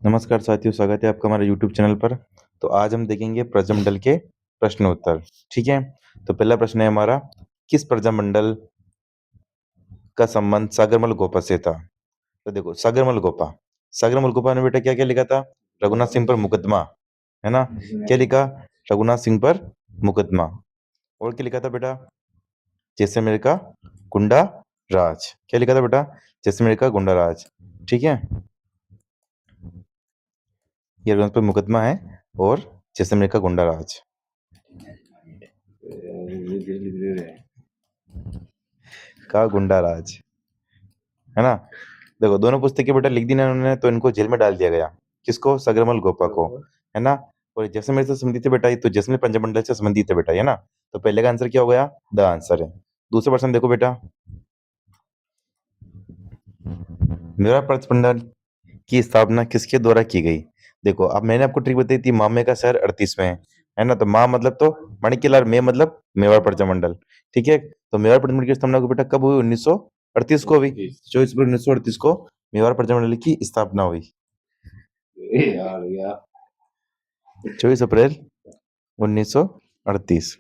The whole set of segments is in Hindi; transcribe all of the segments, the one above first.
नमस्कार साथियों, स्वागत है आपका हमारे यूट्यूब चैनल पर। तो आज हम देखेंगे प्रजामंडल के प्रश्न उत्तर। ठीक है। तो पहला प्रश्न है हमारा, किस प्रजामंडल का संबंध सागरमल गोपा से था? तो देखो, सागरमल गोपा ने बेटा क्या क्या लिखा था? रघुनाथ सिंह पर मुकदमा, है ना। क्या लिखा? रघुनाथ सिंह पर मुकदमा। और क्या लिखा था बेटा? जैसलमेर का गुंडा राज। क्या लिखा था बेटा? जैसलमेर का गुंडा राज। ठीक है, ये रघुनाथ पर मुकदमा है और जैसलमेर का गुंडा राज का गुंडा राज, है ना। देखो, दोनों पुस्तकें बेटा लिख दी ना उन्होंने, तो इनको जेल में डाल दिया गया। किसको? सागरमल गोपा को, है ना। और जैसलमेर से संबंधित है बेटा, ये तो जैसलमेर पंचमंडल से संबंधित है बेटा, है ना। तो पहले का आंसर क्या हो गया? द आंसर है। दूसरा प्रश्न देखो बेटा, मेवाड़ पंचमंडल की स्थापना किसके द्वारा की गई? देखो, अब मैंने आपको ट्रिक बताई थी, मामे का शहर 38 में है ना। तो माँ मतलब तो मणिकलाल, में मतलब मेवाड़ पंचमंडल। ठीक है। तो मेवाड़ पंचमंडल की स्थापना को बेटा कब हुई? 1938 को हुई। 24 अप्रैल 1938 को मेवाड़ पंचमंडल की स्थापना हुई। 24 अप्रैल 1938,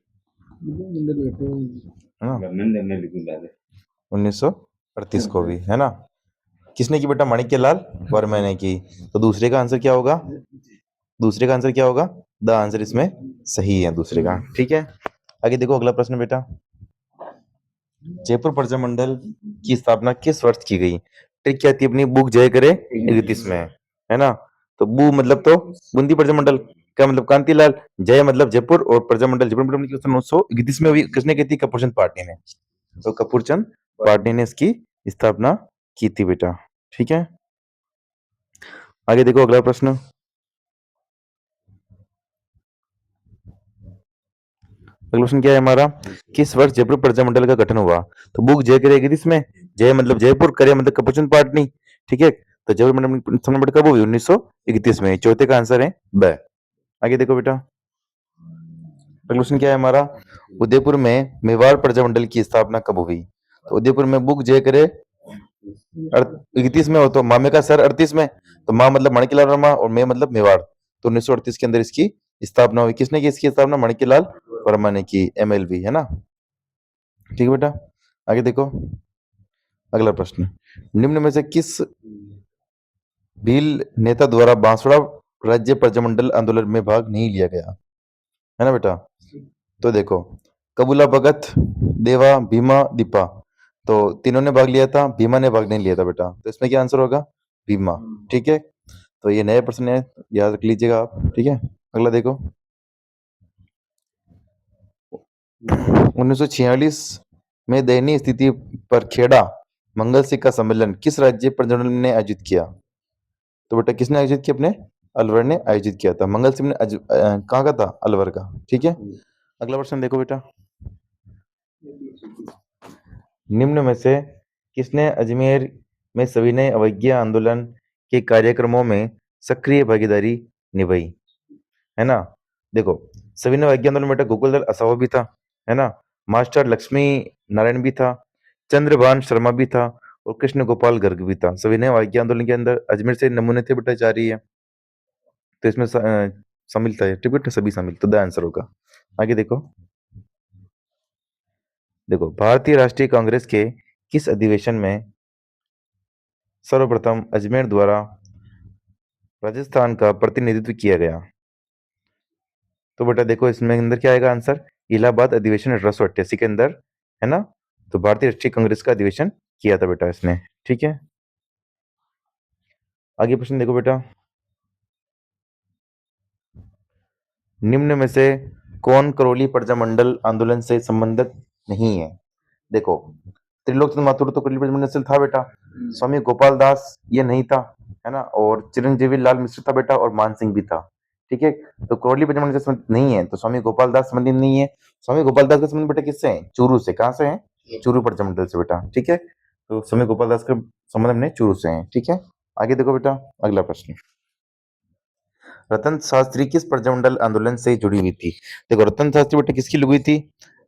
है ना। 1938 को भी, है ना। किसने की बेटा? माणिक्यलाल वर्मा ने की। तो दूसरे का आंसर क्या होगा? दूसरे का आंसर क्या होगा? द आंसर इसमें सही है दूसरे का। ठीक है। आगे देखो, अगला प्रश्न बेटा, जयपुर प्रजामंडल की स्थापना किस वर्ष की गई? ट्रिक क्या थी अपनी? बुक जय करे 31 में, है ना। तो बू मतलब तो बूंदी प्रजामंडल का मतलब कांतिलाल, जय मतलब जयपुर, और प्रजामंडल जयपुर प्रजामंडल की 1931 में हुई। किसने की थी? कपूरचंद पाटनी ने। तो कपूरचंद पाटनी ने इसकी स्थापना की थी बेटा। ठीक है। आगे देखो, अगला प्रश्न, अगला प्रश्न क्या है हमारा? किस वर्ष जयपुर प्रजामंडल का गठन हुआ? तो बुक जय करे 31 में, जय मतलब जयपुर, करे मतलब कपूरचंद पाटनी। ठीक है। तो जयपुर प्रजामंडल कब हुई? 1931 में। चौथे का आंसर है ब। आगे देखो बेटा, अगला क्वेश्चन क्या है हमारा? उदयपुर में मेवाड़ प्रजामंडल की स्थापना कब हुई? तो उदयपुर में बुक जय करे 31 में हो, तो मामे का सर 38 में। तो माँ मतलब माणिक्यलाल वर्मा और मैं मतलब मेवाड़। तो 1938 के अंदर इसकी स्थापना हुई। किसने की इसकी स्थापना? माणिक्यलाल वर्मा ने की, MLV, है ना। ठीक है बेटा। आगे देखो, अगला प्रश्न, निम्न में से किस भील नेता द्वारा बांसवाड़ा राज्य प्रजामंडल आंदोलन में भाग नहीं लिया गया? है ना बेटा। तो देखो, कबूला भगत, देवा, भीमा, दीपा, तो तीनों ने भाग लिया था, भीमा ने भाग नहीं लिया था बेटा। तो इसमें क्या आंसर होगा? भीमा। ठीक है। तो ये नया प्रश्न है, याद रख लीजिएगा आप। ठीक है। अगला देखो, 1946 में दयनीय स्थिति पर खेड़ा मंगल सिंह का सम्मेलन किस राज्य प्रजामंडल ने आयोजित किया? तो बेटा किसने आयोजित किया? अपने अलवर ने आयोजित किया था। मंगल सिंह ने कहाँ का था? अलवर का। ठीक है। अगला प्रश्न देखो बेटा, निम्न में से किसने अजमेर में सविनय अवज्ञा आंदोलन के कार्यक्रमों में सक्रिय भागीदारी निभाई? है ना। देखो, सविनय अवज्ञा आंदोलन में बेटा गोकुलदास असावा भी था, है ना। मास्टर लक्ष्मी नारायण भी था, चंद्रभान शर्मा भी था, और कृष्ण गोपाल गर्ग भी था। सविनय अवज्ञा आंदोलन के अंदर अजमेर से नमूने थे बेटा, जारी है। तो इसमें शामिल था, ठीक है, सभी शामिल। तो द आंसर होगा। आगे देखो, देखो, भारतीय राष्ट्रीय कांग्रेस के किस अधिवेशन में सर्वप्रथम अजमेर द्वारा राजस्थान का प्रतिनिधित्व किया गया? तो बेटा देखो, इसमें अंदर क्या आएगा आंसर? इलाहाबाद अधिवेशन 1888 के अंदर, है ना। तो भारतीय राष्ट्रीय कांग्रेस का अधिवेशन किया था बेटा इसने। ठीक है। आगे प्रश्न देखो बेटा, निम्न में से कौन करौली प्रजामंडल आंदोलन से संबंधित नहीं है? देखो, त्रिलोक चंद्र माथुर तो करौली प्रजामंडल से था बेटा, स्वामी गोपाल दास ये नहीं था, है ना, और चिरंजीवी लाल मिश्र था बेटा, और मान सिंह भी था। ठीक है। तो करौली प्रजामंडल से संबंधित नहीं है, तो स्वामी गोपाल दास संबंधित नहीं है। स्वामी गोपाल दास का संबंध बेटा किससे है? चूरू से। कहाँ से है? चूरू प्रजामंडल से बेटा। ठीक है। तो स्वामी गोपाल दास का संबंध अपने चूरू से है। ठीक है। आगे देखो बेटा, अगला प्रश्न, रतन शास्त्री किस प्रजामंडल आंदोलन से जुड़ी हुई थी? देखो, रतन शास्त्री बेटा किसकी लगी हुई थी?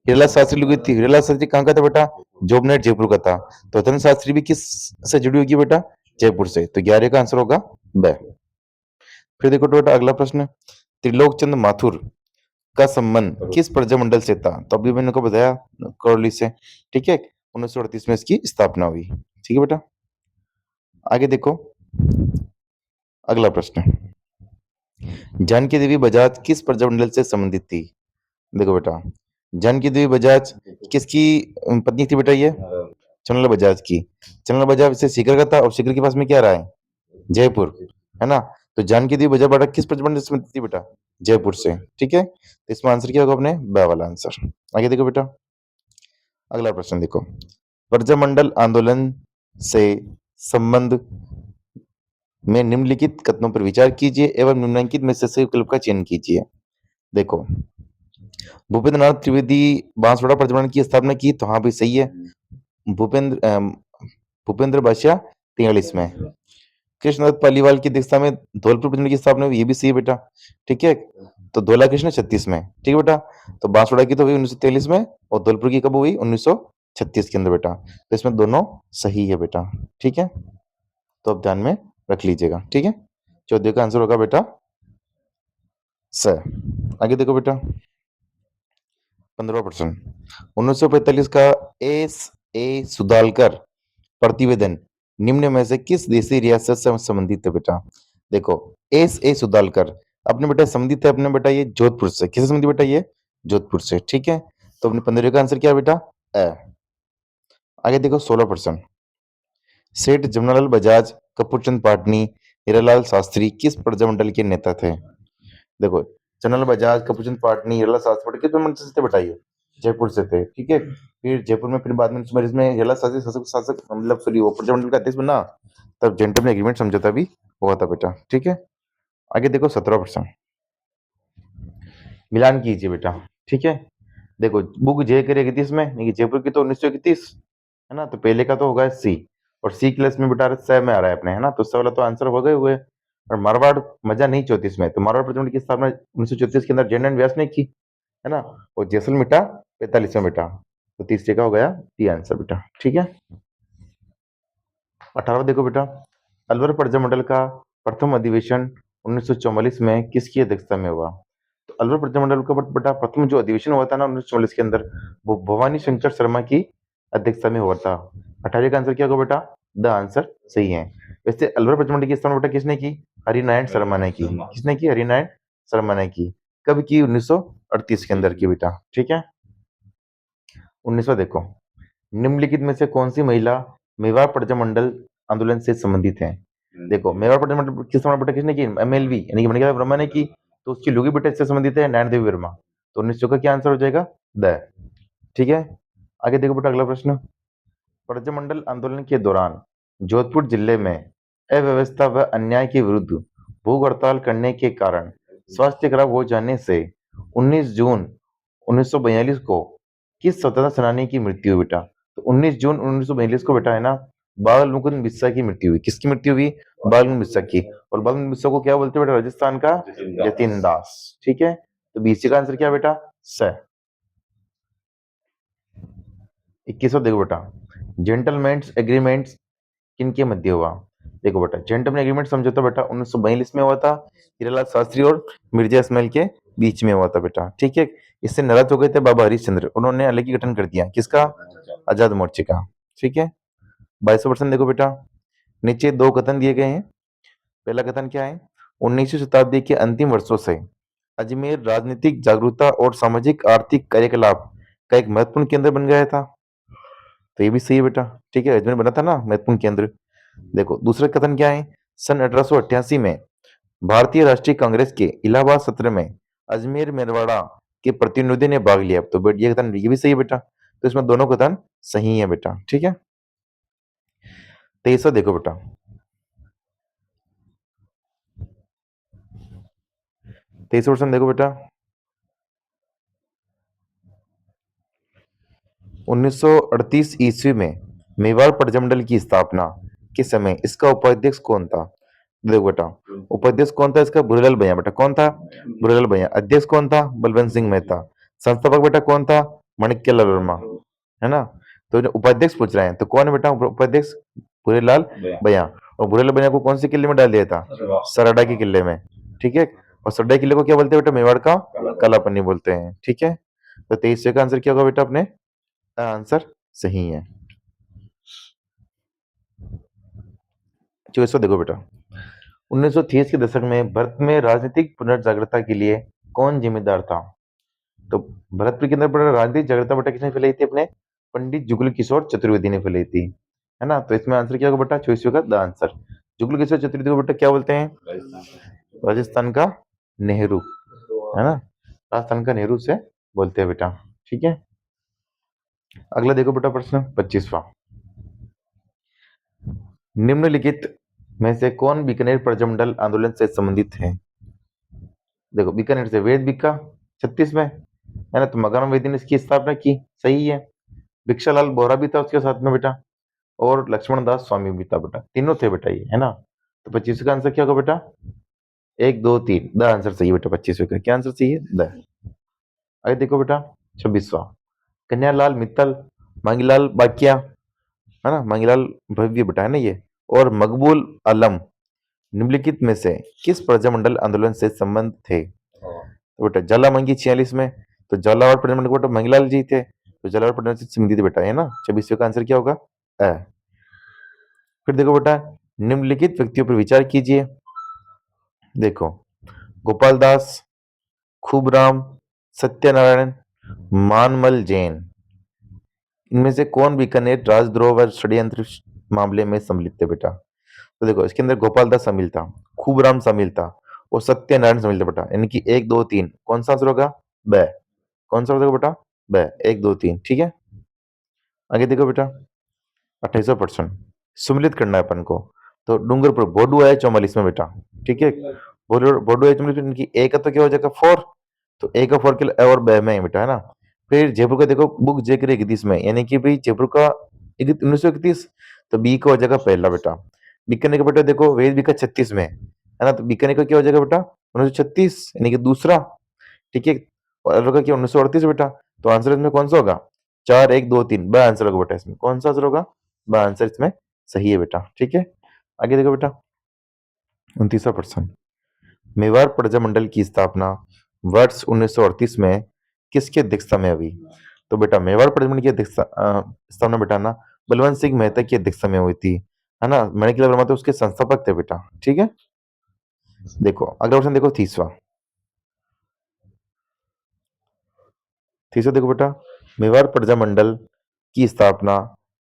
हिरला शास्त्री लगी हुई थी। हिरला शास्त्री कहाँ का था बेटा? जोबनेट जयपुर का था। तो रतन शास्त्री भी किस से जुड़ी होगी बेटा? जयपुर से। तो 11 का आंसर होगा ब। फिर देखो बेटा अगला प्रश्न, त्रिलोक चंद माथुर का संबंध किस प्रजामंडल से था? तो अभी मैंने को बताया, करौली से। ठीक है, 1938 में इसकी स्थापना हुई। ठीक है बेटा, आगे देखो अगला प्रश्न, जानकी देवी बजाज किस प्रजामंडल से संबंधित थी? देखो बेटा, जानकी देवी बजाज किसकी पत्नी थी बेटा? ये चंद्रलाल बजाज की। चंद्रलाल बजाज से सीकर का था, और सीकर के पास में क्या रहा है? जयपुर, है ना? तो जानकी देवी बजाज बेटा किस प्रजामंडल से संबंधित थी बेटा? जयपुर से। ठीक है, तो इसमें आंसर क्या होगा अपने? ब वाला आंसर। आगे देखो बेटा, अगला प्रश्न देखो, प्रजामंडल आंदोलन से संबंध में निम्नलिखित कथनों पर विचार कीजिए एवं निम्नलिखित में से सही विकल्प का चयन कीजिए। देखो, भूपेंद्र नाथ त्रिवेदी बांसवाड़ा प्रजामंडल की स्थापना की, तो हाँ भाई सही है। भूपेंद्र बादशाह 43 में। कृष्णदत्त पालीवाल की दीक्षा में धौलपुर प्रजामंडल की स्थापना हुई, ये भी सही है बेटा। ठीक है, तो धौला कृष्ण 36 में। ठीक है बेटा, तो बांसवाड़ा की तो हुई 1943 में, और धौलपुर की कब हुई? 1936 के अंदर बेटा। तो इसमें दोनों सही है बेटा। ठीक है, तो अब ध्यान में रख लीजिएगा। ठीक है, 14 का आंसर होगा बेटा स। आगे देखो बेटा, 15%, 1945 का एस ए सुदालकर प्रतिवेदन निम्न में से किस देशी रियासत से संबंधित है बेटा? देखो, एस ए सुदालकर अपने बेटा संबंधित है अपने बेटा ये जोधपुर से। किससे संबंधित बेटा? ये जोधपुर से। ठीक है, तो अपने 15 का आंसर क्या है बेटा? अ। आगे देखो 16%, सेठ जमनालाल बजाज, कपूरचंद पाटनी, हीरालाल शास्त्री किस प्रजामंडल के नेता थे? देखो, जमनालाल बजाज, कपूरचंद पाटनी, हीरालाल शास्त्री किस प्रजामंडल से थे बताइए? जयपुर से थे। ठीक है, फिर जयपुर में फिर बाद में इसमें हीरालाल शास्त्री शासक शासक मतलब सॉरी वो प्रजामंडल का अध्यक्ष बना, तब जेंटलमैन एग्रीमेंट समझौता भी हुआ था बेटा। ठीक है, आगे देखो 17%, मिलान कीजिए बेटा। ठीक है, देखो बुक जे करेगी 31 में, नहीं जयपुर की तो 1931 है ना, तो पहले का तो होगा सी, और सी क्लास में बेटा स में आ रहा है अपने, है ना, तो स वाला तो आंसर हो गए हुए। और मारवाड़ मजा नहीं 34 में, तो मारवाड़ प्रजामंडल की स्थापना 1934 के अंदर जैन एंड व्यास ने की, है ना, और जैसलमेटा 45 में बेटा, तो तीसरे का हो गया डी आंसर बेटा। ठीक है, 18 देखो बेटा, अलवर प्रजामंडल का प्रथम अधिवेशन 1944 में किसकी अध्यक्षता में हुआ? तो अलवर प्रजामंडल का बेटा प्रथम जो अधिवेशन हुआ था ना 1944 के अंदर, वो भवानी शंकर शर्मा की अध्यक्षता में हुआ था। 18 का आंसर क्या होगा बेटा? द आंसर सही है। वैसे अलवर प्रजामंडल की स्थापना बेटा किसने की? हरिनारायण शर्मा ने की। किसने की? हरिनारायण शर्मा ने की। कब की? 1938 के अंदर की बेटा। ठीक है, 19वां देखो, निम्नलिखित में से कौन सी महिला मेवाड़ प्रजामंडल आंदोलन से संबंधित है? देखो, मेवाड़ प्रजामंडल की स्थापना बेटा किसने की? एमएलवी यानी कि मणिका वर्मा ने की, तो उसकी लुगी बेटा इससे संबंधित है नैन देवी वर्मा, तो 1900 का क्या आंसर हो जाएगा? द। ठीक है, आगे देखो बेटा अगला प्रश्न, प्रजामंडल आंदोलन के दौरान जोधपुर जिले में अव्यवस्था व अन्याय के विरुद्ध भूख हड़ताल करने के कारण स्वास्थ्य खराब हो जाने से 19 जून 1942 को किस स्वतंत्रता सेनानी की मृत्यु हुई बेटा? तो 19 जून 1942 को बेटा है ना बाल मुकुंद बिस्सा की मृत्यु हुई। किसकी मृत्यु हुई? बाल मुकुंद बिस्सा की। और बाल मुकुंद बिस्सा को क्या बोलते हैं बेटा? राजस्थान का जतिन दास। ठीक है, तो बीसी का आंसर क्या बेटा? स। 21वां देखो बेटा, जेंटलमैन्स एग्रीमेंट्स किनके मध्य हुआ? देखो बेटा, जेंटलमैन एग्रीमेंट समझौता बेटा 1942 में हुआ था, हीरालाल शास्त्री और मिर्जा इस्माइल के बीच में हुआ था बेटा। ठीक है, इससे नाराज हो गए थे बाबा हरिश्चंद्र, उन्होंने अलग ही गठन कर दिया। किसका? आजाद मोर्चे का। ठीक है, 22% देखो बेटा, नीचे दो कथन दिए गए हैं। पहला कथन क्या है? 19वीं शताब्दी के अंतिम वर्षों से अजमेर राजनीतिक जागरूकता और सामाजिक आर्थिक कार्यकलाप का एक महत्वपूर्ण केंद्र बन गया था, तो ये भी सही है बेटा। ठीक है, अजमेर बना था ना महत्वपूर्ण केंद्र। देखो दूसरा कथन क्या है? सन 1888 में भारतीय राष्ट्रीय कांग्रेस के इलाहाबाद सत्र में अजमेर मेरवाड़ा के प्रतिनिधि ने भाग लिया, तो ये कथन ये भी सही है बेटा, तो इसमें दोनों कथन सही है बेटा। ठीक है, 23वां देखो बेटा, 23% देखो बेटा, 1938 ईस्वी में मेवाड़ प्रजामंडल की स्थापना के समय इसका उपाध्यक्ष कौन था? देखो बेटा, उपाध्यक्ष कौन था इसका? भूरेलाल भैया बेटा। कौन था? भूरेलाल भैया। अध्यक्ष कौन था? बलवंत सिंह मेहता। संस्थापक बेटा कौन था? माणिक्यलाल वर्मा, है ना। तो जो उपाध्यक्ष पूछ रहे हैं, तो कौन है बेटा उपाध्यक्ष? भूरेलाल भैया। और भूरेलाल भैया को कौन से किले में डाल दिया था? सराडा के किले में। ठीक है। और सड्डा किले को क्या बोलते हैं बेटा? मेवाड़ का काला पन्नी बोलते हैं, ठीक है। तो 23 का आंसर क्या होगा बेटा? अपने आंसर सही है। 24 देखो बेटा, 1930 के दशक में भारत में राजनीतिक पुनर्जागृता के लिए कौन जिम्मेदार था? तो भरतपुर के अंदर बड़ा राजनीतिक जागृता बेटा किसने फैलाई थी? अपने पंडित जुगल किशोर चतुर्वेदी ने फैलाई थी, है ना। तो इसमें आंसर क्या होगा बेटा? 24 का द आंसर। जुगल किशोर चतुर्वेदी को बेटा क्या बोलते हैं? राजस्थान का नेहरू, है ना। राजस्थान का नेहरू से बोलते हैं बेटा, ठीक है। अगला देखो बेटा प्रश्न 25वां। निम्नलिखित में से कौन बीकानेर प्रजामंडल आंदोलन से संबंधित है? देखो बीकानेर से वेद बिक्का 36 में, है ना। तो मकानम वेदी ने इसकी स्थापना की, सही है। भिक्षालाल बोहरा भी था उसके साथ में बेटा, और लक्ष्मण दास स्वामी भी था बेटा, तीनों थे बेटा ये, है ना। तो 25 का आंसर क्या होगा बेटा? 1 2 3 द आंसर सही है बेटा। 25 का क्या आंसर सही है? द। आगे देखो बेटा 26वां। कन्यालाल मित्तल, मांगीलाल बाकिया, है ना, मांगीलाल भव्य बेटा, है ना ये, और मकबूल आलम निम्नलिखित में से किस प्रजामंडल आंदोलन से संबंध थे? तो बेटा ज्वाला मंगी 46 में, तो झालावाड़ प्रजामंडल बेटा मंगीलाल जी थे, तो झालावाड़ प्रजामंडल से संबंधित बेटा, है ना। 26 का आंसर क्या होगा? अ। फिर देखो बेटा, निम्नलिखित व्यक्तियों पर विचार कीजिए। देखो गोपाल दास, खूबराम, सत्यनारायण, मानमल जैन, इनमें से कौन बीकानेर राजद्रोह व षड्यंत्र मामले में सम्मिलित थे बेटा? तो देखो इसके अंदर गोपाल दास शामिल था, खूबराम शामिल था, और सत्यनारायण शामिल था बेटा, यानी कि 1 2 3 कौन सा आंसर होगा? ब। कौन सा होगा बेटा? ब। 1 2 3, ठीक है। आगे देखो बेटा 28% सम्मिलित करना है अपन को। तो डूंगरपुर बोडू है 44 में बेटा, ठीक है। बोडू है 44 में, इनकी ए का तो क्या हो जाएगा? 4, तो ए का 4 के लिए और ब में है बेटा, है ना। फिर जयपुर का देखो बुक जेकर 31 में, यानी कि भाई जयपुर का 1931, तो बी का हो जाएगा पहला बेटा। बीकानेर का बेटा देखो वेद बी का 36 में, है ना। तो बीकानेर का क्या हो जाएगा बेटा? 1936, यानी कि दूसरा, ठीक है। और अलवर का क्या? 1938 बेटा। तो आंसर इसमें कौन सा होगा? 4 1 2 3 ब आंसर होगा बेटा। इसमें कौन सा आंसर होगा? ब आंसर इसमें सही है बेटा, ठीक है। आगे देखो बेटा 29वां प्रश्न। मेवाड़ प्रजामंडल की स्थापना वर्ष 1938 में किसकी अध्यक्षता में हुई? तो बेटा मेवाड़ प्रजामंडल की स्थापना बेटा ना बलवंत सिंह मेहता की अध्यक्षता में हुई थी, है ना। मणिकलाल वर्मा तो उसके संस्थापक थे बेटा, ठीक है। देखो अगला प्रश्न देखो 30वां। 30वां देखो बेटा, मेवाड़ प्रजामंडल की स्थापना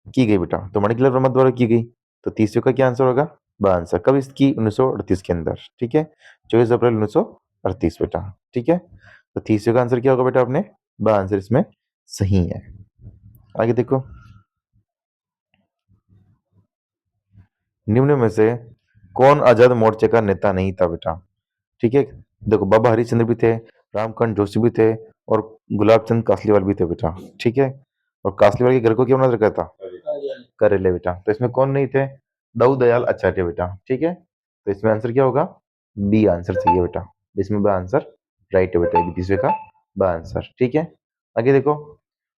की गई बेटा, तो मणिकलाल वर्मा द्वारा की गई। तो 30 का क्या आंसर होगा? ब आंसर। कब इसकी? 1938 के अंदर, ठीक है। 24 अप्रैल 1938 बेटा, ठीक है। तो 30 का आंसर क्या होगा बेटा? अपने ब आंसर इसमें सही है। आगे देखो निम्न में से कौन आजाद मोर्चे का नेता नहीं था बेटा? ठीक है। देखो बाबा हरिश्चंद्र भी थे, रामकांत जोशी भी थे, और गुलाब चंद कासलीवाल भी थे बेटा, ठीक है। और कासलीवाल के घर को क्या बना रखा था? करेले बेटा। तो इसमें कौन नहीं थे? दाऊ दयाल आचार्य बेटा, ठीक है। तो इसमें आंसर क्या होगा? बी आंसर सही है बेटा। इसमें ब आंसर राइट है बेटा, 31वें का ब आंसर, ठीक है। आगे देखो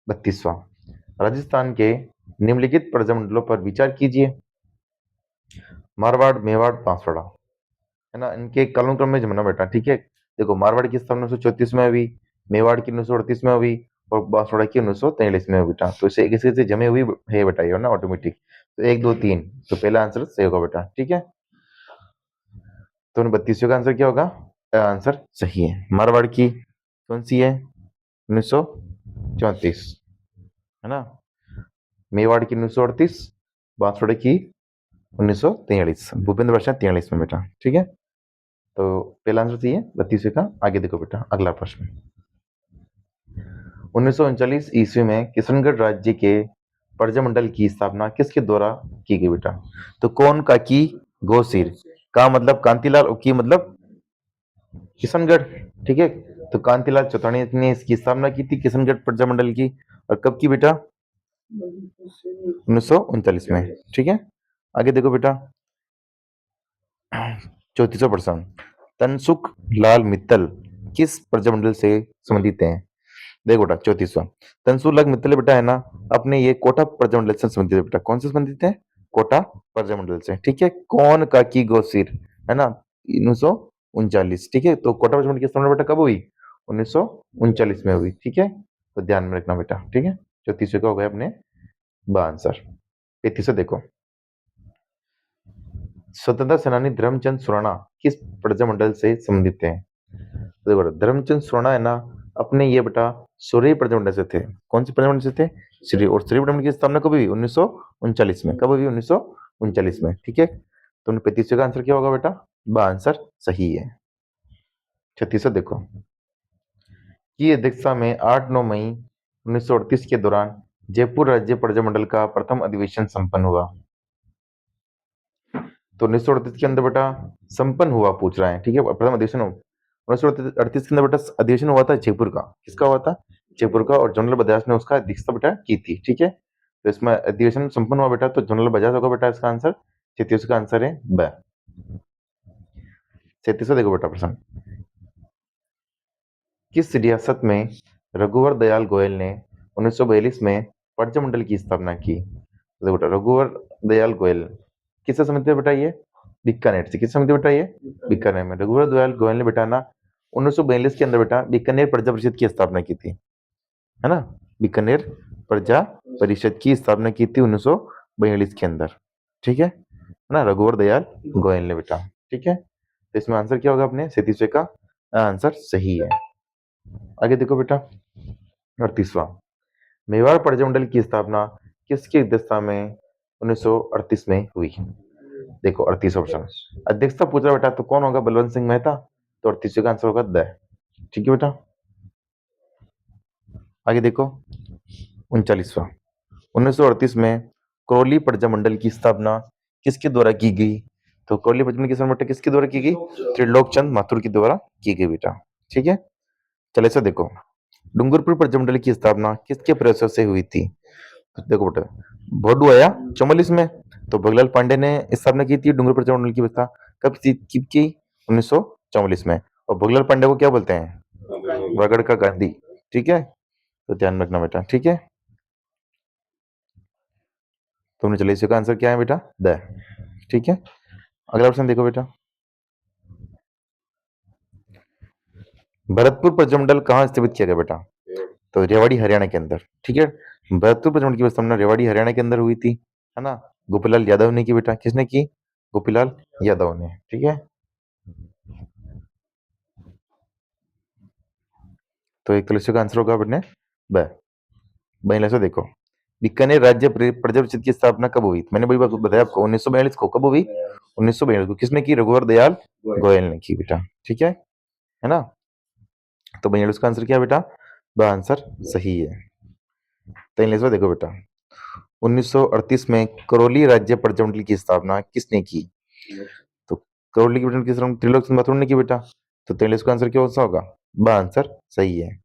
32वां। राजस्थान के निम्नलिखित प्रजामंडलों पर विचार कीजिए। मारवाड़, मेवाड़, बांसवाड़ा, है ना। इनके कालानुक्रम में जमना बेटा, ठीक है। देखो मारवाड़ की स्थापना 1934 में हुई, मेवाड़ की 1938 में हुई, और बांसवाड़ा की 1943 में हुई बेटा। तो इसे एक से जमे हुई है बेटा ये ना, ऑटोमेटिक। तो 1 2 3, तो पहला आंसर सही होगा बेटा, ठीक है। तो 32 का आंसर क्या होगा? आंसर सही है। मारवाड़ की कौन सी है? 1934, है ना। मेवाड़ की 1938, बांसवाड़ा की 1943, भूपेंद्र वर्षा 43 में बेटा, ठीक है। तो पहला आंसर सही है 32 का। आगे देखो बेटा अगला प्रश्न। 1939 ईस्वी में किशनगढ़ राज्य के प्रजामंडल की स्थापना किसके द्वारा की गई बेटा? तो कौन का की? गोसिर का मतलब कांतिलाल, और की मतलब किशनगढ़, ठीक है। तो कांतिलाल चौतानी ने इसकी स्थापना की थी किशनगढ़ प्रजामंडल की, और कब की बेटा? 1939 में, ठीक है। आगे देखो बेटा 34% तनसुख लाल मित्तल किस प्रजामंडल से संबंधित हैं? देखो बेटा 34वां। तनसुख लाल मित्तल बेटा, है ना, अपने ये कोटा प्रजामंडल से संबंधित है बेटा। कौन से संबंधित है? कोटा प्रजामंडल से, ठीक है। कौन का की गोसिर, है ना, 1939, ठीक है। तो कोटा रेजिमेंट की स्थापना बेटा कब हुई? 1939 में हुई, ठीक है। तो ध्यान में रखना बेटा, ठीक है। 34 का हो गया अपने बा आंसर। 35 देखो, स्वतंत्रता सेनानी धर्मचंद सुराणा किस प्रजामंडल से संबंधित थे? तो देखो धर्मचंद सुराणा है ना, अपने ये बेटा सूर्य प्रजामंडल से थे। कौन से प्रजामंडल से थे? सूर्य। और सूर्य प्रजामंडल की स्थापना कब हुई? 1939 में। कब हुई? 1939 में, ठीक है। तो 35 का आंसर क्या होगा बेटा? बा आंसर सही है। 36 देखो, की अध्यक्षता में 8-9 मई 1938 के दौरान जयपुर राज्य प्रजामंडल का प्रथम अधिवेशन संपन्न हुआ। तो 1938 के अंदर बेटा संपन्न हुआ पूछ रहा है, ठीक है। प्रथम अधिवेशन 1938 के अंदर बेटा अधिवेशन हुआ था जयपुर का। किसका हुआ था? जयपुर का। और जनरल बजाज ने उसका अध्यक्षता बेटा की थी, ठीक है। तो इसमें अधिवेशन संपन्न हुआ बेटा, तो जनरल बजाज होगा बेटा इसका आंसर। 36 का आंसर है ब। 37 देखो बेटा प्रश्न, किस रियासत में रघुवर दयाल गोयल ने 1942 में प्रजामंडल की स्थापना की? तो देखो बेटा रघुवर दयाल गोयल किससे संबंधित है बेटा? ये बीकानेर से। किससे संबंधित बेटा? ये बीकानेर में। रघुवर दयाल गोयल ने बेटा ना 1942 के अंदर बेटा बीकानेर प्रजा परिषद की स्थापना की थी, है ना। बीकानेर प्रजा परिषद की स्थापना की थी 1942 के अंदर, ठीक है ना। रघुवर दयाल गोयल ने बेटा, ठीक है। तो इसमें आंसर क्या होगा अपने 37 का आंसर सही है। आगे देखो बेटा 38वां, मेवाड़ प्रजामंडल की स्थापना किसकी अध्यक्षता में 1938 में हुई? देखो 38 ऑप्शन अध्यक्षता पूछ रहा बेटा, तो कौन होगा? बलवंत सिंह मेहता। तो 38 का आंसर होगा द, ठीक है बेटा। आगे देखो 39वां, 1938 में करौली प्रजामंडल की स्थापना किसके द्वारा की गई? तो करौली प्रजामंडल की स्थापना किसके द्वारा की गई? त्रिलोक चंद माथुर के द्वारा की गई बेटा, ठीक है। चले से देखो, डूंगरपुर प्रजामंडल की स्थापना किसके प्रयासों से हुई थी? तो देखो बेटा भोडू आया 44 में, तो भगलाल पांडे ने स्थापना की थी डूंगरपुर प्रजामंडल की व्यवस्था। कब की? 1944 में। और भगलाल पांडे को क्या बोलते हैं? वगड़ का गांधी, ठीक है। तो ध्यान रखना बेटा, ठीक है। तुमने चलिए इसका आंसर क्या है बेटा? द, ठीक है। अगला ऑप्शन देखो बेटा, भरतपुर प्रजामंडल कहाँ स्थापित किया गया बेटा? तो रेवाड़ी हरियाणा के अंदर, ठीक है। भरतपुर प्रजामंडल की स्थापना रेवाड़ी हरियाणा के अंदर हुई थी, है ना। गोपीलाल यादव ने की बेटा। किसने की? गोपीलाल यादव ने, ठीक है। तो एक तो का आंसर होगा अपने ब। महिला से देखो, बीकानेर राज्य प्रजा परिषद की स्थापना कब हुई? मैंने वही बात बताया आपको 1942 को। कब हुई? 1942 को। किसने की? रघुवर दयाल गोयल ने की बेटा, ठीक है ना। तो 42 का आंसर क्या है बेटा? ब आंसर सही है। 43वां देखो बेटा, 1938 में करौली राज्य प्रजामंडल की स्थापना किसने की? तो करौली की प्रजामंडल की स्थापना त्रिलोक चंद माथुर ने की बेटा। तो 43 का आंसर क्या होगा? ब आंसर सही है।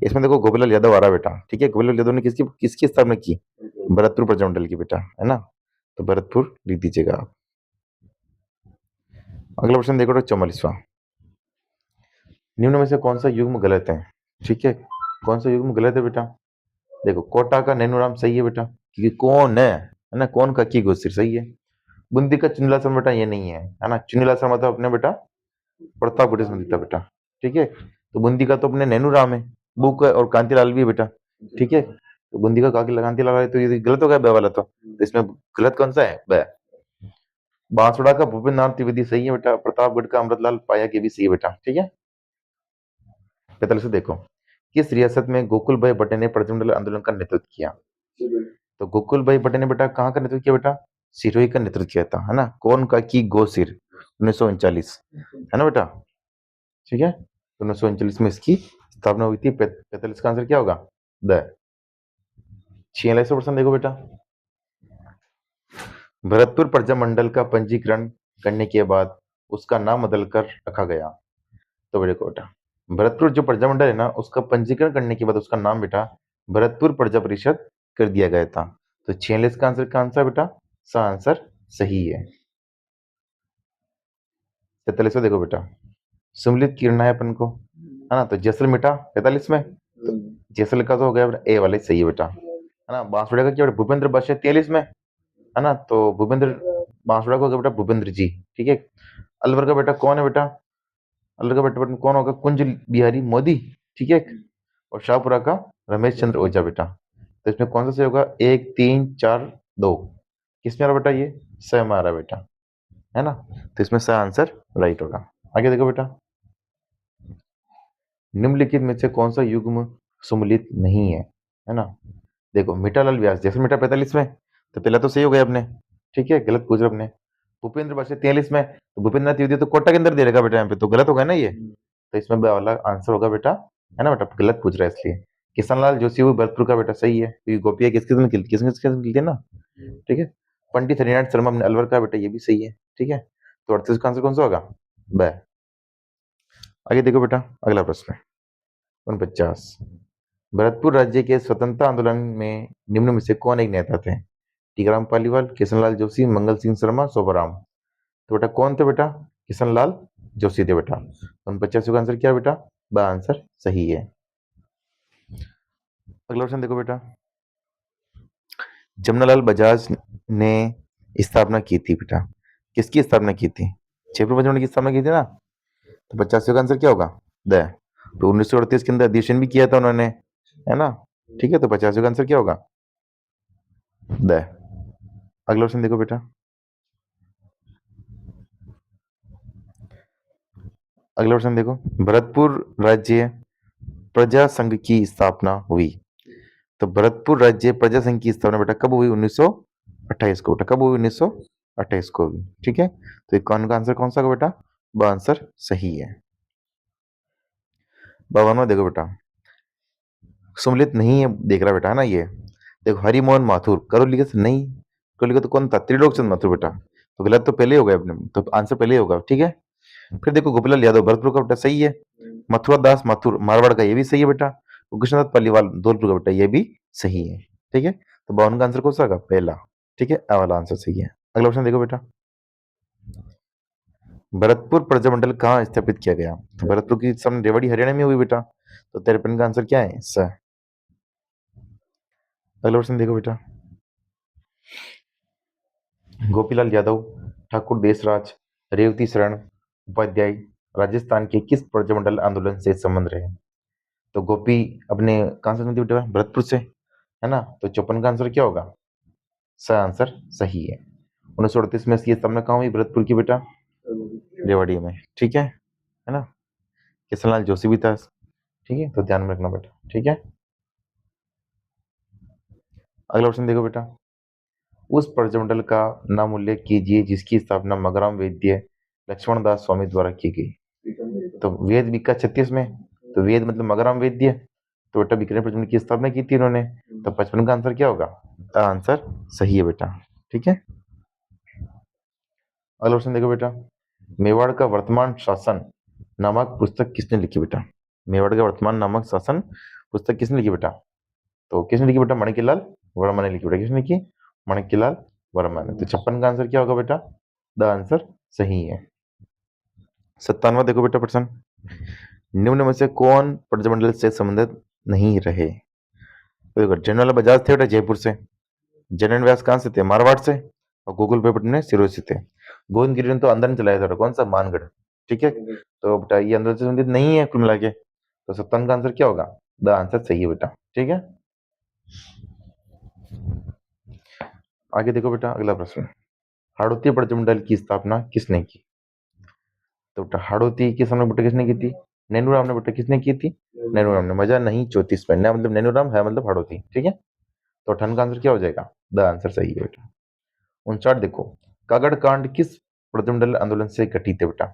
इसमें देखो गोपीलाल यादव आ रहा बेटा, ठीक है। गोपीलाल यादव ने किसकी किसकी स्थापना की? भरतपुर प्रजामंडल की बेटा, है ना। तो भरतपुर लिख दीजिएगा आप। अगला प्रश्न देखो तो 44वां, निम्न में से कौन सा युग्म गलत है? ठीक है, कौन सा युग्म गलत है बेटा? देखो कोटा का नैनूराम सही है बेटा, क्योंकि कौन है ना, कौन का की गोसिर सही है। बुंदी का चुनिला शर्मा बेटा ये नहीं है ना। चुनिला शर्मा तो अपने बेटा प्रतापगढ़ से मिलता बेटा, ठीक है। तो बूंदी का तो अपने नैनूराम है, बुक है, और कांतिलाल भी है बेटा, ठीक है। तो बूंदी का कांतिलाल है, तो ये गलत हो गया ब वाला। तो इसमें गलत कौन सा है? ब। बांसवाड़ा का भूपेंद्र नाथ त्रिवेदी सही है बेटा। प्रतापगढ़ का अमृतलाल पाया के भी सही है बेटा, ठीक है। 45 देखो, किस रियासत में गोकुल भाई भट्ट ने प्रजामंडल आंदोलन का नेतृत्व किया? तो गोकुल भाई भट्ट ने बेटा कहाँ का नेतृत्व किया बेटा? सिरोही का नेतृत्व किया था, है ना। कौन का की गो सिर 1939, है ना बेटा, ठीक है। 1939 में इसकी स्थापना हुई थी। 45 का आंसर क्या होगा? द। 46% देखो बेटा, भरतपुर प्रजामंडल का पंजीकरण करने के बाद उसका नाम बदलकर रखा गया। तो देखो बेटा भरतपुर जो प्रजामंडल है ना, उसका पंजीकरण करने के बाद उसका नाम बेटा भरतपुर प्रजा परिषद कर दिया गया था। तो 46 का आंसर बेटा सा आंसर सही है। 43 देखो बेटा, सुमिलित किरणा है अपन को, है ना। तो जैसलमेटा 45 में, तो जैसल का तो हो गया बेटा ए वाले सही है बेटा, है ना। बांसवाड़ा का क्या बेटा? भूपेंद्र बादशाह 43 में, है ना। तो भूपेंद्र बांसवाड़ा को हो गया बेटा भूपेंद्र जी, ठीक है। अलवर का बेटा कौन है बेटा? अलवर का बेटा कौन होगा? कुंज बिहारी मोदी, ठीक है। और शाहपुरा का रमेश चंद्र ओझा बेटा। तो इसमें कौन सा सही होगा? 1 3 4 2। किसमें आ रहा बेटा? ये स में आ रहा बेटा, है ना। तो इसमें स आंसर राइट होगा। आगे देखो बेटा, निम्नलिखित में से कौन सा युग्म सुमेलित नहीं है ना। देखो मीठालाल व्यास जैसे मीठा 45 में, तो पहला तो सही हो गया अपने, ठीक है, गलत पूछ रहे अपने। भूपेंद्र बशे 43 में, तो भूपेंद्र नाथ त्रिवेदी तो कोटा के अंदर दे रहेगा बेटा, यहाँ पे तो गलत होगा ना ये। तो इसमें वाला आंसर होगा बेटा, है ना बेटा, गलत पूछ रहा है इसलिए। किशनलाल जोशी वो भरतपुर का बेटा, सही है, क्योंकि गोपियाँ किस किस में खिलती, किस किस में खिलती है ना, ठीक है। पंडित हरिनाथ शर्मा अपने अलवर का बेटा, ये भी सही है, ठीक है। तो 38 का आंसर कौन सा होगा? ब। आगे देखो बेटा, अगला प्रश्न 49। भरतपुर राज्य के स्वतंत्रता आंदोलन में निम्न में से कौन एक नेता थे? टीकाराम पालीवाल, किशनलाल जोशी, मंगल सिंह शर्मा, शोभाराम। तो बेटा कौन थे बेटा? किशनलाल जोशी थे बेटा। 49 का आंसर क्या है बेटा? ब आंसर सही है। अगला क्वेश्चन देखो बेटा, जमनालाल बजाज ने स्थापना की थी बेटा, किसकी स्थापना की थी? जयपुर पंचमढ़ी की स्थापना की थी ना। तो 85 का आंसर क्या होगा? द। तो 1938 के अंदर अधिवेशन भी किया था उन्होंने, है ना, ठीक है। तो 85 का आंसर क्या होगा? द। अगला क्वेश्चन देखो बेटा, अगला क्वेश्चन देखो, भरतपुर राज्य प्रजा संघ की स्थापना हुई। तो भरतपुर राज्य प्रजा संघ की स्थापना बेटा कब हुई? 1928 को बेटा। कब हुई? 1928 को हुई, ठीक है। तो कौन का आंसर कौन सा होगा बेटा? ब आंसर सही है। 52वां देखो बेटा, सुमलित नहीं है देख रहा बेटा, है ना ये। देखो हरिमोहन माथुर, करो लिखे से नहीं, करो लिखे तो कौन था? त्रिलोकचंद माथुर बेटा। तो गलत तो पहले हो गया अपने, तो आंसर पहले होगा, ठीक है। फिर देखो गोपीलाल यादव भरतपुर का बेटा, सही है। मथुरा दास माथुर मारवाड़ का, ये भी सही है बेटा। कृष्णनाथ पालीवाल धौलपुर का बेटा, ये भी सही है, ठीक है। तो 52 का आंसर कौन सा होगा? पहला, ठीक है, आ वाला आंसर सही है। अगला क्वेश्चन देखो बेटा, भरतपुर प्रजामंडल कहाँ स्थापित किया गया? तो भरतपुर की सामने रेवाड़ी हरियाणा में हुई बेटा। तो 53 का आंसर क्या है? स। अगला क्वेश्चन देखो बेटा, गोपीलाल यादव, ठाकुर देशराज, रेवती शरण उपाध्याय राजस्थान के किस प्रजामंडल आंदोलन से संबंध रहे? तो गोपी अपने कहां से बेटा? भरतपुर से, है ना। तो 54 का आंसर क्या होगा? स आंसर सही है। 1938 में इसकी स्थापना कहाँ हुई? भरतपुर की बेटा, रेवाड़ी में, ठीक है ना। किशनलाल जोशी भी था, ठीक है, तो ध्यान में रखना बेटा, ठीक है। अगला क्वेश्चन देखो बेटा, उस प्रजामंडल का नाम उल्लेख कीजिए जिसकी स्थापना मगराम वैद्य लक्ष्मण दास स्वामी द्वारा की गई। तो वेद बीका 36 में, तो वेद मतलब मगराम वैद्य, तो बेटा बीकानेर प्रजामंडल की स्थापना की थी इन्होंने। तो 55 का आंसर क्या होगा? आंसर सही है बेटा, ठीक है। अगला क्वेश्चन देखो बेटा, मेवाड़ का वर्तमान शासन नामक पुस्तक किसने लिखी बेटा? मेवाड़ का वर्तमान नामक शासन पुस्तक किसने लिखी बेटा? तो किसने लिखी बेटा? माणिक्यलाल वर्मा ने लिखी बेटा। किसने लिखी? माणिक्यलाल वर्मा ने। तो 56 का आंसर क्या होगा बेटा? द आंसर सही है। 57वां देखो बेटा प्रश्न, निम्न में से कौन प्रजामंडल से संबंधित नहीं रहे? तो देखो जनरल बजाज थे बेटा जयपुर से, जनरल व्यास कहाँ से थे? मारवाड़ से, और गूगल पे ने सिरोही से थे। गोविंद गिरी ने तो अंदर चलाया था, कौन सा? मानगढ़, ठीक है। तो बेटा ये अंदर से संबंधित नहीं है कुल मिला के। तो 57 का आंसर क्या होगा? द आंसर सही है बेटा, ठीक है। आगे देखो बेटा, अगला प्रश्न, हाड़ौती प्रजामंडल की स्थापना किसने की? तो बेटा हाड़ौती की स्थापना बेटा किसने की थी? नैनूराम ने बेटा। किसने की थी? नैनूराम ने। मजा नहीं 34 में, ना मतलब नैनूराम है मतलब हाड़ौती, ठीक है। तो 58 का आंसर क्या हो जाएगा? द आंसर सही है बेटा। 59 देखो, कागड़ कांड किस प्रजामंडल आंदोलन से घटित है बेटा?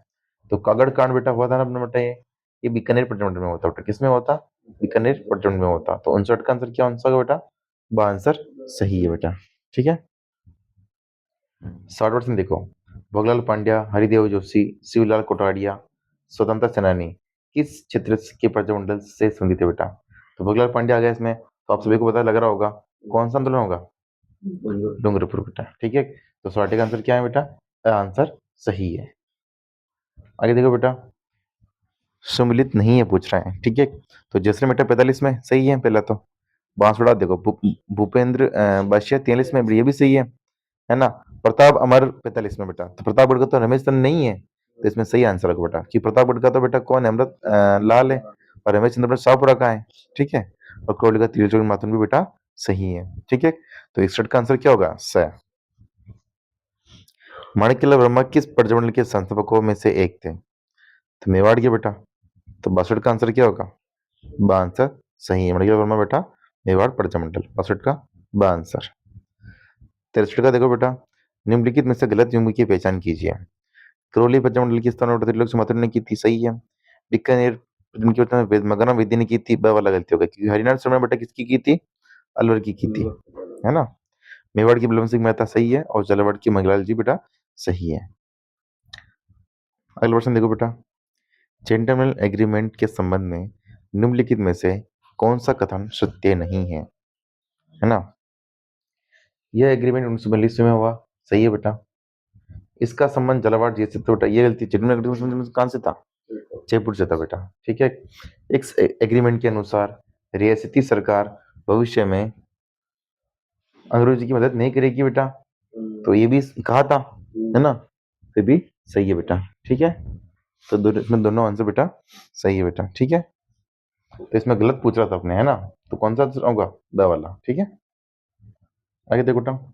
तो कागड़ कांड बेटा हुआ था ना अपने बेटा, ये बीकानेर प्रजामंडल में होता बेटा। किसमें होता? बीकानेर प्रजामंडल में होता। तो 59 का आंसर क्या आंसर होगा बेटा? ब आंसर सही है बेटा, ठीक है। 60 देखो, भोगलाल पांड्या, हरिदेव जोशी, शिवलाल कोठारिया, स्वतंत्रता सेनानी किस क्षेत्र के प्रजामंडल से संबंधित है बेटा? तो भोगलाल पांड्या आ गया इसमें, तो आप सभी को पता लग रहा होगा कौन सा आंदोलन होगा? डूंगरपुर बेटा, ठीक है। तो 60 का आंसर क्या है बेटा? आंसर सही है। आगे देखो बेटा, सम्मिलित नहीं है पूछ रहा है, ठीक है। तो जैसलमेर बेटा 45 में सही है पहला तो। बांसवाड़ा देखो, भूपेंद्र बादशाह 43 में, ये भी सही है ना। प्रताप अमर 45 में बेटा। तो प्रतापगढ़ का तो रमेश चंद्र नहीं है, तो इसमें सही आंसर होगा बेटा कि प्रतापगढ़ का तो बेटा कौन है, अमृत लाल है, और रमेश चंद्र प्रसाद शाहपुरा का है, ठीक है। और करौली का त्रिलोचन माथुर भी बेटा सही है, ठीक है। तो 61 का आंसर क्या होगा, स। माणिक्यलाल वर्मा किस प्रजामंडल के संस्थापकों में से एक थे, तो मेवाड़ के बेटा। तो 62 का आंसर क्या होगा, ब आंसर सही है, माणिक्यलाल वर्मा बेटा मेवाड़ प्रजामंडल, 62 का ब आंसर। 63 का देखो बेटा, निम्नलिखित में से गलत युग्म की पहचान कीजिए। करौली प्रजामंडल की स्थापना त्रिलोकी माथुर ने की थी, सही है। बीकानेर जिनकी मगरम विद्या ने की थी, ब वाला गलती होगा, क्योंकि हरिनाथ शर्मा बेटा किसकी की थी, अलवर की थी, है ना। मेवाड़ की बलवंत सिंह मेहता सही है, और झालावाड़ की मंगलाल जी बेटा सही है। अगला प्रश्न देखो बेटा, जेंटलमैन एग्रीमेंट के संबंध में निम्नलिखित में से कौन सा कथन सत्य नहीं है ना। यह एग्रीमेंट 1942 में हुआ, सही है बेटा। इसका संबंध झालावाड़ जी से, तो बेटा ये गलती, जेंटलमैन एग्रीमेंट कहां से था, जयपुर से था बेटा, ठीक है। इस एग्रीमेंट के अनुसार रियासती सरकार भविष्य में अंग्रेजों की मदद नहीं करेगी बेटा, तो ये भी कहा था, है ना। ये भी सही है बेटा, ठीक है। तो इसमें दोनों आंसर बेटा सही है बेटा, ठीक है। तो इसमें गलत पूछ रहा था अपने, है ना, तो कौन सा आंसर होगा, द वाला, ठीक है। आगे देखो बेटा,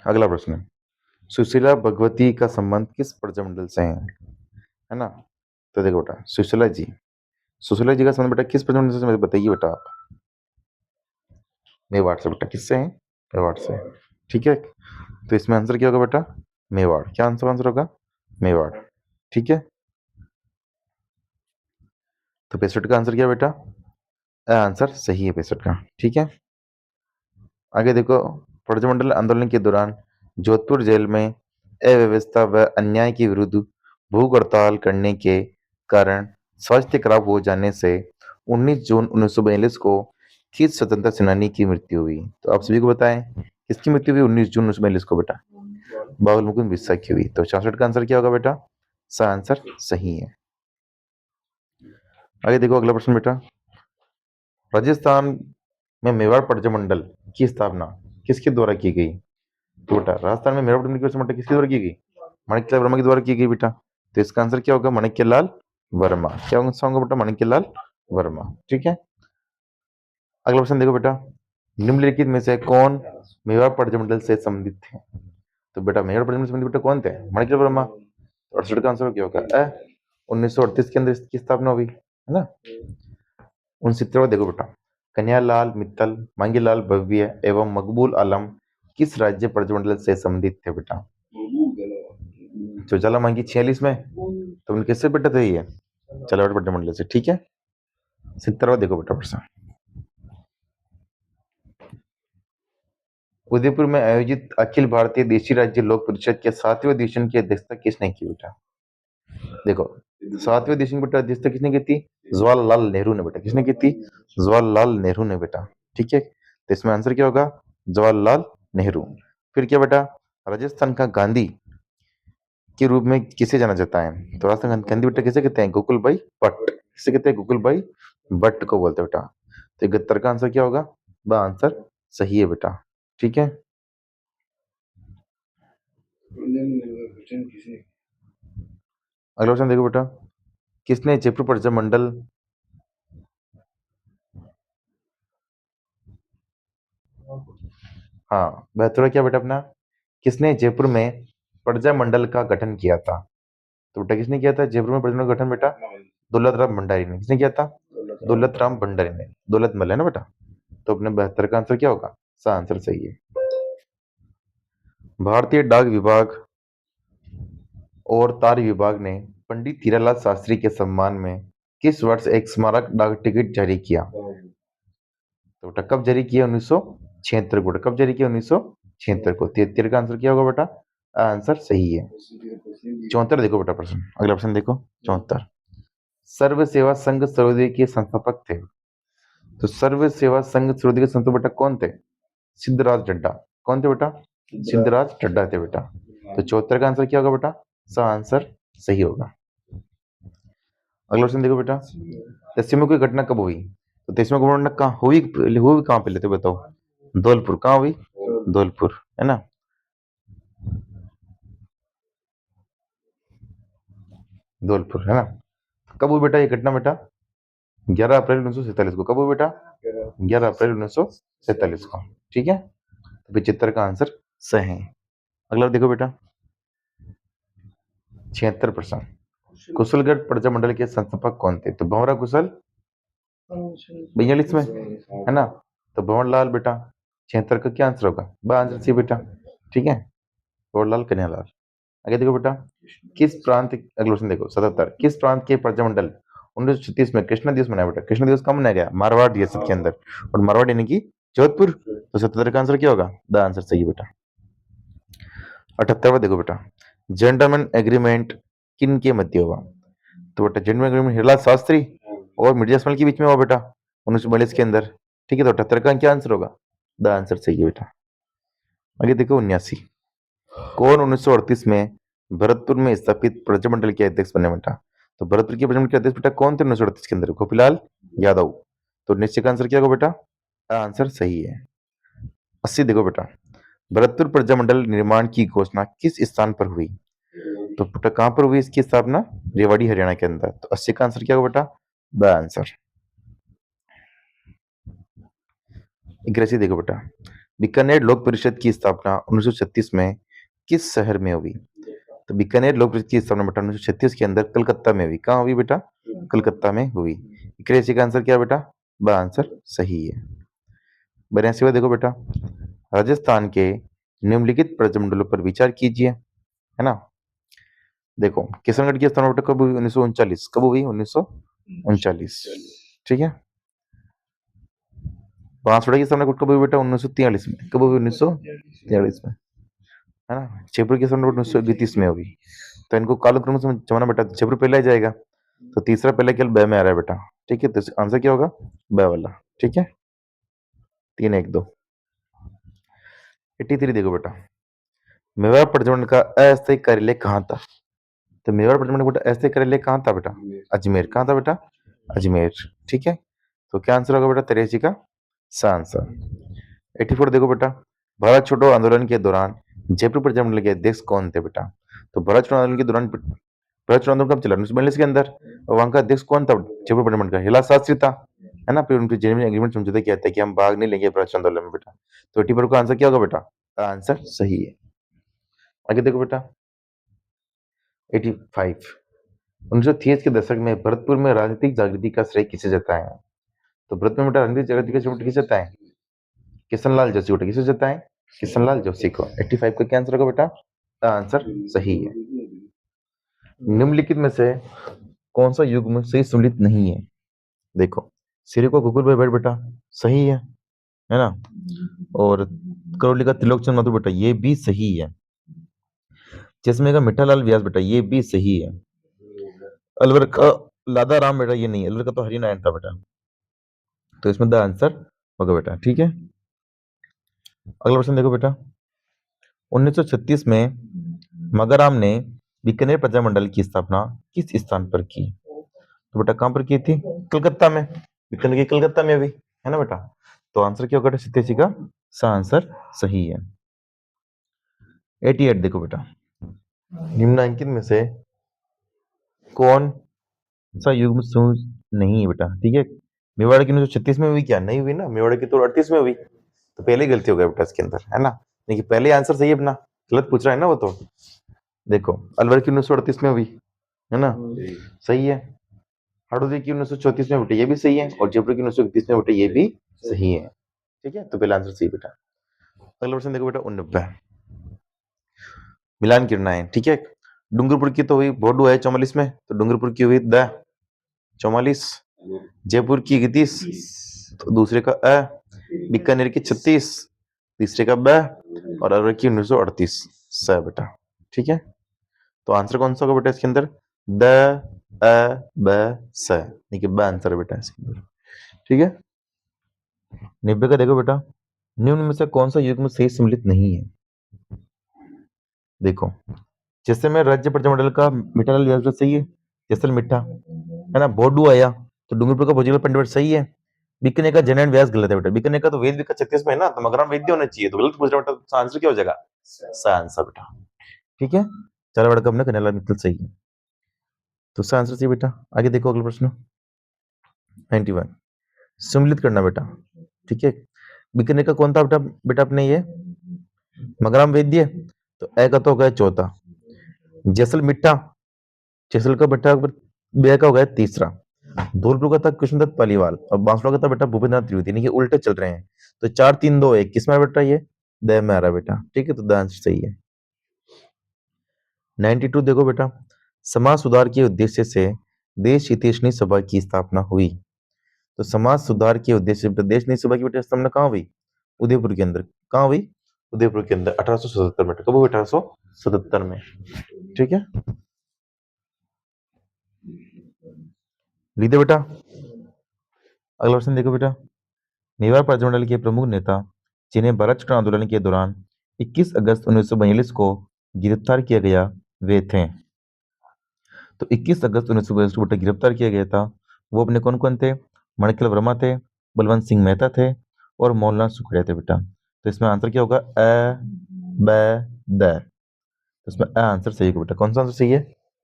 अगला प्रश्न है, सुशीला भगवती का संबंध किस प्रजामंडल से है ना। तो देखो बेटा, सुशीला जी का संबंध बेटा किस प्रजामंडल से, मुझे बताइए बेटा आप। मेवाड़ से बेटा, किससे है, मेवाड़ से, ठीक है। तो इसमें आंसर क्या होगा बेटा, मेवाड़, क्या आंसर आंसर होगा, मेवाड़, ठीक है। तो 65 का आंसर क्या बेटा, आंसर सही है 65 का, ठीक है। आगे देखो, प्रजामंडल आंदोलन के दौरान जोधपुर जेल में अव्यवस्था व अन्याय के विरुद्ध भूख हड़ताल करने के कारण स्वास्थ्य खराब हो जाने से 19 जून 1942 को किस स्वतंत्रता सेनानी की मृत्यु हुई, तो आप सभी को बताएं किसकी मृत्यु हुई 19 जून 1942 को बेटा, बाबुल मुकुंद बिस्सा की हुई। तो 66 का आंसर क्या होगा बेटा, सा आंसर सही है। आगे देखो अगला प्रश्न बेटा, राजस्थान में मेवाड़ प्रजामंडल की स्थापना किसके द्वारा की गई, तो बेटा राजस्थान में मेवाड़ प्रजामंडल किसके द्वारा की गई, माणिक्यलाल वर्मा के द्वारा की गई बेटा। तो इसका आंसर क्या होगा, माणिक्यलाल वर्मा, क्या होगा बेटा, माणिक्यलाल वर्मा, ठीक है। अगला प्रश्न देखो बेटा, निम्नलिखित में से कौन मेवाड़ प्रजामंडल से संबंधित थे, तो बेटा मेवाड़ प्रजामंडल से संबंधित बेटा कौन थे, माणिक्यलाल वर्मा। 68 का आंसर क्या होगा, 1938 के अंदर इसकी स्थापना हुई, है ना। 69 देखो बेटा, कन्हैयालाल मित्तल, मांगीलाल भव्य एवं मकबूल आलम किस राज्य प्रजामंडल से संबंधित थे बेटा, तो ज्वाला मांगी 46 में, तो उनके किससे बेटा थे ये, झालावाड़ प्रजामंडल से, ठीक है। 70 देखो बेटा प्रश्न, उदयपुर में आयोजित अखिल भारतीय देशी राज्य लोक परिषद के 7वें अधिवेशन की अध्यक्षता किसने की बेटा, देखो 7वें अधिवेशन बेटा अध्यक्षता किसने की थी, जवाहरलाल नेहरू ने बेटा, किसने की थी, जवाहरलाल नेहरू ने बेटा, ठीक है। तो इसमें आंसर क्या होगा, जवाहरलाल नेहरू। फिर क्या बेटा, राजस्थान का गांधी के रूप में किसे जाना जाता है, तो राजस्थान का गांधी बेटा किसे कहते हैं, गोकुल भाई भट्ट, किसे कहते हैं, गोकुल भाई भट्ट को बोलते हैं बेटा। तो 71 का आंसर क्या होगा, ब आंसर सही है बेटा, ठीक है। अगला क्वेश्चन देखो बेटा, किसने जयपुर प्रजामंडल हाँ 72 क्या बेटा अपना, किसने जयपुर में प्रजामंडल का गठन किया था, तो बेटा किसने किया था जयपुर में प्रजामंडल का गठन बेटा, दौलत राम भंडारी ने, किसने किया था, दौलत राम भंडारी ने, दौलत मल है ना बेटा। तो अपने 72 का आंसर क्या होगा, सा आंसर सही है। भारतीय डाक विभाग और तार विभाग ने पंडित हीरालाल शास्त्री के सम्मान में किस वर्ष एक स्मारक डाक टिकट जारी किया, तो बेटा कब जारी किया, 1976 को, कब जारी किया, 1976 को। 73 का आंसर क्या होगा बेटा, आंसर सही है। 74 देखो बेटा प्रश्न, अगला प्रश्न देखो 74, सर्व सेवा संघ सर्वोदय के संस्थापक थे, तो सर्व सेवा संघ सर्वोदय के संस्थापक बेटा कौन थे, सिद्धराज चड्ढा, कौन थे बेटा, सिद्धराज चड्ढा थे बेटा। तो 74 का आंसर क्या होगा बेटा, सा आंसर सही होगा। अगला क्वेश्चन देखो बेटा, तेईसवीं कोई घटना कब हुई, तो तेईसवीं कोई घटना कहाँ हुई, हुई कहाँ पहले तो बताओ, धौलपुर, कहाँ हुई, धौलपुर, है ना। धौलपुर, है ना। कब हुई बेटा ये घटना बेटा? 11 अप्रैल 1947 को। कब हुई बेटा? 11 अप्रैल 1947 को। ठीक है, तो 75 का आंसर सही है। अगला देखो बेटा, 76%। कुशलगढ़ प्रजा मंडल के संस्थापक कौन थे? तो भंवरा कुशल 42 में, है ना। तो भंवरलाल बेटा 76 का क्या आंसर होगा? ब आंसर सी बेटा। ठीक है, भंवरलाल कन्हैयालाल। आगे देखो बेटा, किस प्रांत, अगला क्वेश्चन देखो 77, किस प्रांत के प्रजामंडल 1936 में कृष्ण दिवस मनाया बेटा? कृष्ण दिवस कब मनाया गया? मारवाड़ ये सब के अंदर, और मारवाड़ यानी कि जोधपुर। तो 77 का आंसर क्या होगा? द आंसर सही है बेटा। 78वां देखो बेटा, जेंटलमैन एग्रीमेंट किन के मध्य हुआ? तो बेटा जेंटलमैन एग्रीमेंट हिरलाल शास्त्री और मिर्जा इस्माइल के बीच में हुआ बेटा 1942 के अंदर। ठीक है, तो 78 का क्या आंसर होगा? द आंसर सही है बेटा। आगे देखो 79, कौन 1938 में भरतपुर में स्थापित प्रजामंडल के अध्यक्ष बने बेटा? तो भरतपुर के प्रजामंडल के अध्यक्ष बेटा कौन थे 1938 के अंदर? गोपीलाल यादव। तो निश्चय का आंसर क्या होगा बेटा? आंसर सही है। 80 देखो बेटा, भरतपुर प्रजामंडल निर्माण की घोषणा किस स्थान पर हुई? तो बेटा कहां पर हुई इसकी स्थापना? रेवाड़ी हरियाणा के अंदर। तो 80 का आंसर क्या होगा बेटा? ब आंसर। 81 देखो बेटा, बीकानेर लोक परिषद की स्थापना 1936 में किस शहर में हुई? तो बीकानेर लोक परिषद की स्थापना बेटा 1936 के अंदर कलकत्ता में हुई। कहाँ हुई बेटा? कलकत्ता में हुई। 81 का आंसर क्या बेटा? ब आंसर सही है। 82वां देखो बेटा, राजस्थान के निम्नलिखित प्रजामंडलों पर विचार कीजिए, है ना। देखो किशनगढ़ की स्थापना बेटा कब हुई? 1939। कब हुई? 1939। ठीक है। बांसवाड़ा की स्थापना कब हुई बेटा? 1943 में। कब हुई? 1943 में, है ना। जयपुर की स्थापना 1931 में हुई। तो इनको कालक्रम से जमाना बेटा, जयपुर पहले आ जाएगा, तो तीसरा पहले केवल ब में आ रहा है बेटा। ठीक है, तो आंसर क्या होगा? ब वाला। ठीक है, 3-1-2। 83 देखो बेटा, मेवाड़ प्रजामंडल का अस्थायी कार्यालय कहाँ था? तो मेवाड़ प्रजामंडल का बेटा अस्थायी कार्यालय कहाँ था बेटा? अजमेर। कहाँ था बेटा? अजमेर। ठीक है, तो क्या आंसर होगा बेटा? 83 का सा आंसर। 84 देखो बेटा, भारत छोड़ो आंदोलन के दौरान जयपुर प्रजामंडल के अध्यक्ष कौन थे बेटा? तो भारत छोड़ो आंदोलन के दौरान, भारत छोड़ो आंदोलन कब चला? 1942 के अंदर, और वहां का अध्यक्ष कौन था जयपुर प्रजामंडल का? हिला शास्त्री था, है ना। फिर उनके जेन्युइन एग्रीमेंट समझौता किया था कि हम भाग नहीं लेंगे भारत छोड़ो आंदोलन में बेटा। तो 84 का आंसर क्या होगा बेटा? आंसर सही है। आगे देखो बेटा 85, 1930 के दशक में भरतपुर में राजनीतिक जागृति का श्रेय किसे जाता है? तो भरतपुर में बेटा राजनीतिक जागृति का श्रेय किसे जाता है? किशनलाल जोशी बेटा। किसे जाता है? किशनलाल जोशी को। 85 का क्या आंसर होगा बेटा? आंसर सही है। निम्नलिखित में से कौन सा युग्म सही सम्मिलित नहीं है? देखो सिरे को गूगल पे बैठ बेटा सही है ना। और करौली का त्रिलोकचंद माथुर बेटा ये भी सही है। चश्मे का मिठालाल व्यास बेटा ये भी सही है। अलवर का लादा राम बेटा ये नहीं है, अलवर का तो हरिनारायण था बेटा। तो इसमें द आंसर होगा बेटा। ठीक है, अगला प्रश्न देखो बेटा, 1936 में मगराम ने बीकानेर प्रजामंडल की स्थापना किस स्थान पर की? तो बेटा कहां पर की थी? कलकत्ता में। बीकानेर की कलकत्ता में भी, है ना बेटा। तो आंसर क्या होगा? 87 का सा आंसर सही है। 88 देखो बेटा, निम्नलिखित में से कौन सा युग्म समूह नहीं है बेटा? ठीक है, मेवाड़ की 1936 में हुई क्या? नहीं हुई ना, मेवाड़ की तो 38 में हुई। तो पहले ही गलती हो गया बेटा इसके अंदर, है ना। देखिए पहले आंसर सही है अपना, गलत पूछ रहा है ना वो। तो देखो अलवर की 1938 में हुई, है ना, सही है। हड़ौदी की 1934 में बेटा ये भी सही है, और जयपुर की 1931 में बेटा ये भी सही है। ठीक है, तो पहला आंसर सही बेटा। अगला प्रश्न देखो बेटा 89, मिलान किरणाएं। ठीक है, डूंगरपुर की तो हुई बोडू है 44 में, तो डूंगरपुर की हुई द 44, जयपुर की 31, तो दूसरे का अ, बीकानेर की 36, तीसरे का ब, और अलवर की 1938 स बेटा। ठीक है, तो आंसर कौन सा होगा बेटा इसके अंदर? द अ ब स, देखिए ब आंसर है बेटा इसके अंदर। ठीक है, 90 का देखो बेटा, निम्न में से कौन सा युग्म सही सम्मिलित नहीं है? देखो जैसलमेर राज्य प्रजामंडल का मिठालाल व्यास सही है, जैसल मिठा, है ना। बोडू आया तो डूंगरपुर का भोजलाल पंडित सही है। बीकानेर का जनरल व्यास गलत है बेटा, बीकानेर का तो वेद का 36 में है ना, तो मगराम वेद्य होना चाहिए, तो गलत पूछ रहा बेटा। तो आंसर क्या हो जाएगा? सा आंसर बेटा। ठीक है, चलो बेटा कब ना कन्हैयालाल मित्तल सही है। तो इसका आंसर सही बेटा। आगे देखो अगला प्रश्न 91, सम्मिलित करना बेटा। ठीक है, बीकानेर का कौन था बेटा बेटा अपने ये मगराम वैद्य, तो ए का तो हो गया चौथा। जैसलमिट्टा, जैसल का बेटा बे का हो गया तीसरा। धौलपुर का था कृष्णदत्त पालीवाल और बांसवाड़ा का था बेटा भूपेंद्र नाथ त्रिवेदी, ये उल्टे चल रहे हैं। तो 4 3 2 1 किसमें आ रहा बेटा, ये द में आ रहा बेटा। ठीक है, तो द आंसर सही है। 92 देखो बेटा, समाज सुधार के उद्देश्य से देश हितैषणी सभा की स्थापना हुई। तो समाज सुधार के उद्देश्य से देश हितैषणी सभा की बेटा स्थापना कहाँ हुई, उदयपुर के अंदर। कहाँ हुई, उदयपुर के अंदर 1877 में। कब हुई, 1877 में। ठीक है, लीजिए बेटा अगला क्वेश्चन देखो बेटा, मेवाड़ प्रजामंडल के प्रमुख नेता जिन्हें भारत छोड़ो आंदोलन के दौरान 21 अगस्त 1942 को गिरफ्तार किया गया वे थे। तो 21 अगस्त 1942 को बेटा गिरफ्तार किया गया था, वो अपने कौन कौन थे, मणिकल वर्मा थे, बलवंत सिंह मेहता थे और मोहनलाल सुखड़िया थे बेटा। तो इसमें आंसर क्या होगा, अ ब द। तो इसमें अ आंसर सही होगा बेटा। कौन सा आंसर सही है,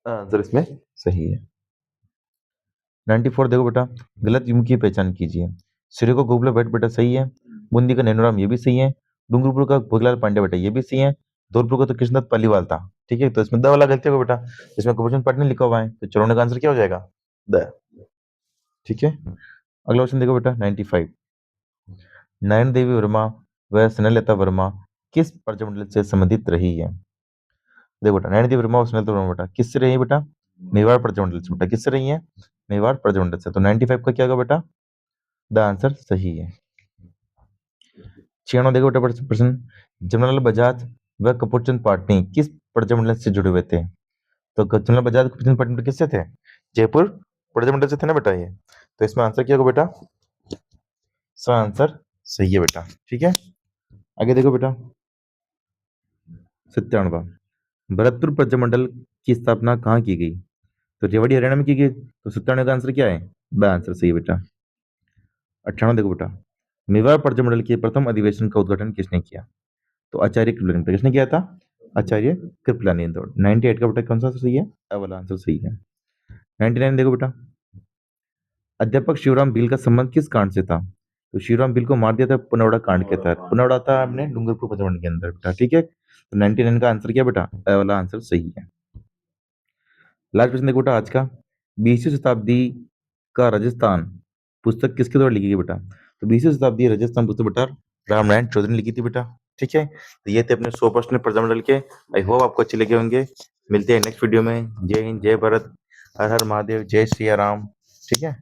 आंसर इसमें सही है। 94 देखो बेटा, गलत युग्म की पहचान कीजिए। सिरे को गोखला भट्ट बेटा सही है, बूंदी का नैनूराम ये भी सही है, डूंगरपुर का भोगलाल पांडे बेटा ये भी सही है, धौलपुर का तो कृष्णदत्त पालीवाल था। ठीक है, तो इसमें द वाला गलती होगा बेटा, इसमें क्वेश्चन पार्ट नहीं लिखा हुआ है, तो चलो का आंसर क्या हो जाएगा, द। ठीक है, अगला क्वेश्चन देखो बेटा 95, नयन देवी वर्मा व स्नेहलता वर्मा किस प्रजामंडल से संबंधित रही है। देखो बेटा, नयन देवी वर्मा और स्नेहलता वर्मा बेटा किससे रही है बेटा, मेवाड़ प्रजामंडल से बेटा। किससे रही है, मेवाड़ प्रजामंडल से। तो 95 का क्या होगा बेटा, द आंसर सही है। 96 देखो बेटा प्रश्न, जमनालाल बजाज व कपूरचंद पाटनी किस प्रजामंडल से जुड़े हुए थे। तो जमनालाल बजाज कपूरचंद पाटनी किससे थे, जयपुर प्रजामंडल से थे ना बेटा ये। तो इसमें आंसर क्या होगा बेटा, इसका आंसर सही है बेटा। ठीक है, आगे देखो बेटा 97, भरतपुर प्रजामंडल की स्थापना कहाँ की गई। तो रेवाड़ी हरियाणा में की गई। तो 97 का आंसर क्या है, ब आंसर सही है बेटा। 98 देखो बेटा, मेवाड़ प्रजामंडल के प्रथम अधिवेशन का उद्घाटन किसने किया। तो आचार्य कृपलानी। किसने किया था, आचार्य कृपलानी। तो 98 का बेटा कौन सा सही है, अ वाला आंसर सही है। 99 देखो बेटा, अध्यापक शिवराम भील का संबंध किस कांड से था। तो शिवराम भील को मार दिया था पुनौड़ा कांड के तहत। पुनौड़ा था अपने डूंगरपुर प्रजामंडल के अंदर बेटा। ठीक है, तो 99 का आंसर क्या बेटा, अ वाला आंसर सही है। लास्ट प्रश्न देखो बेटा आज का, 20वीं शताब्दी का राजस्थान पुस्तक किसके द्वारा लिखी गई बेटा। तो 20वीं शताब्दी राजस्थान पुस्तक बेटा राम नारायण चौधरी ने लिखी थी बेटा। ठीक है, तो ये थे अपने 100 प्रश्न प्रजामंडल के। आई होप आपको अच्छे लगे होंगे। मिलते हैं नेक्स्ट वीडियो में। जय हिंद, जय भारत, हर हर महादेव, जय श्री राम। ठीक है।